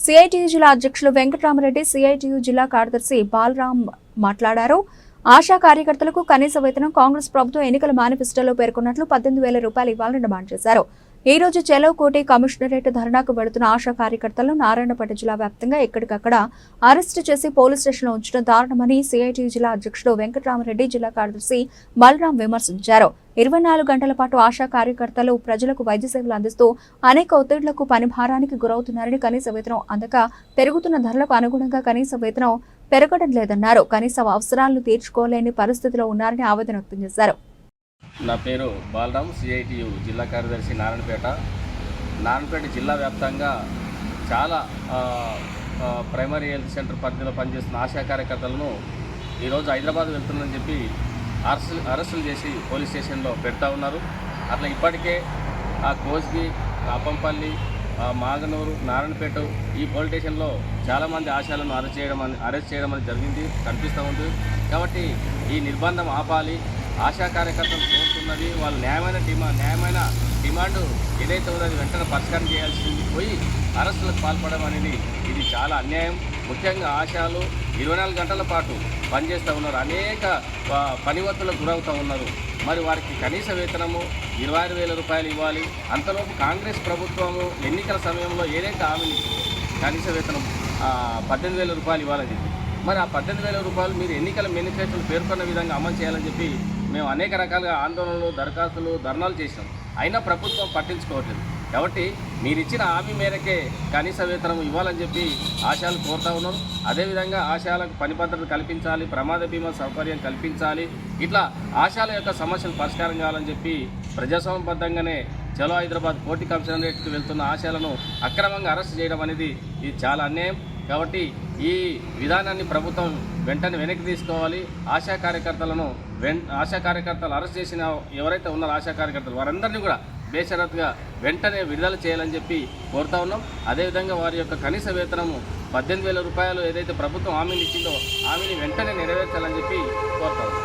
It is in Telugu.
సిఐటియు జిల్లా అధ్యక్షులు వెంకటరామరెడ్డి, సిఐటియు జిల్లా కార్యదర్శి బాలరాం మాట్లాడారు. ఆశా కార్యకర్తలకు కనీస వేతనం కాంగ్రెస్ ప్రభుత్వం ఎన్నికల మేనిఫెస్టోలో పేర్కొన్నట్లు 18,000 రూపాయలు ఇవ్వాలని డిమాండ్ చేశారు. ఈ రోజు చెలవుకోటి కమిషనరేట్ ధర్నాకు వెళుతున్న ఆశా కార్యకర్తలను నారాయణపేట జిల్లా వ్యాప్తంగా ఎక్కడికక్కడ అరెస్టు చేసి పోలీస్ స్టేషన్లో ఉంచడం దారుణమని సిఐటియు జిల్లా అధ్యక్షుడు వెంకటరామరెడ్డి, జిల్లా కార్యదర్శి బలరాం విమర్శించారు. 24 గంటల పాటు ఆశా కార్యకర్తలు ప్రజలకు వైద్య సేవలు అందిస్తూ అనేక ఒత్తిళ్లకు పని భారానికి గురవుతున్నారని, కనీస వేతనం అందక పెరుగుతున్న ధరలకు అనుగుణంగా కనీస వేతనం పెరగడం లేదన్నారు. కనీస అవసరాలను తీర్చుకోలేని పరిస్థితిలో ఉన్నారని ఆవేదన వ్యక్తం చేశారు. నా పేరు బాలరాం, సిఐటియు జిల్లా కార్యదర్శి నారాయణపేట జిల్లా వ్యాప్తంగా చాలా ప్రైమరీ హెల్త్ సెంటర్ పరిధిలో పనిచేస్తున్న ఆశా కార్యకర్తలను ఈరోజు హైదరాబాద్ వెళ్తుందని చెప్పి అరెస్టులు చేసి పోలీస్ స్టేషన్లో పెడతా ఉన్నారు. అట్లా ఇప్పటికే ఆ కోస్గి, అప్పంపల్లి, మాగనూరు, నారాయణపేట ఈ పోలీస్ స్టేషన్లో చాలామంది ఆశాలను అరెస్ట్ చేయడం అనేది జరిగింది, కనిపిస్తూ ఉంది. కాబట్టి ఈ నిర్బంధం ఆపాలి. ఆశా కార్యకర్తలు కోరుతున్నది వాళ్ళు న్యాయమైన డిమాండ్ ఏదైతే ఉందో అది వెంటనే పరిష్కారం చేయాల్సింది పోయి అరెస్టులకు పాల్పడడం అనేది ఇది చాలా అన్యాయం. ముఖ్యంగా ఆశాలు 24 గంటల పాటు పనిచేస్తూ ఉన్నారు, అనేక పని ఒత్తిళ్లకు గురవుతూ ఉన్నారు. మరి వారికి కనీస వేతనము 26,000 రూపాయలు ఇవ్వాలి. అంతలోపు కాంగ్రెస్ ప్రభుత్వము ఎన్నికల సమయంలో ఏదైతే హామీలు కనీస వేతనం 18,000 రూపాయలు ఇవ్వాలని చెప్పి, మరి ఆ 18,000 రూపాయలు మీరు ఎన్నికల మేనిఫెస్టోలు పేర్కొన్న విధంగా అమలు చేయాలని చెప్పి మేము అనేక రకాలుగా ఆందోళనలు, దరఖాస్తులు, ధర్నాలు చేసినాం. అయినా ప్రభుత్వం పట్టించుకోవట్లేదు. కాబట్టి మీరు ఇచ్చిన హామీ మేరకే కనీస వేతనం ఇవ్వాలని చెప్పి ఆశాలు కోరుతా ఉన్నాం. అదేవిధంగా ఆశాలకు పని భద్రత కల్పించాలి, ప్రమాద బీమా సౌకర్యం కల్పించాలి. ఇట్లా ఆశాల యొక్క సమస్యలు పరిష్కారం కావాలని చెప్పి ప్రజాస్వామ్యబద్ధంగానే చలో హైదరాబాద్ కోటి కమిషనరేట్కి వెళ్తున్న ఆశాలను అక్రమంగా అరెస్ట్ చేయడం అనేది ఇది చాలా అన్యాయం. కాబట్టి ఈ విధానాన్ని ప్రభుత్వం వెంటనే వెనక్కి తీసుకోవాలి. ఆశా కార్యకర్తలు అరెస్ట్ చేసిన ఎవరైతే ఉన్నారో ఆశా కార్యకర్తలు వారందరినీ కూడా బేషరతుగా వెంటనే విడుదల చేయాలని చెప్పి కోరుతా ఉన్నాం. అదేవిధంగా వారి యొక్క కనీస వేతనము 18,000 రూపాయలు ఏదైతే ప్రభుత్వం హామీని ఇచ్చిందో హామీని వెంటనే నెరవేర్చాలని చెప్పి కోరుతా ఉన్నాం.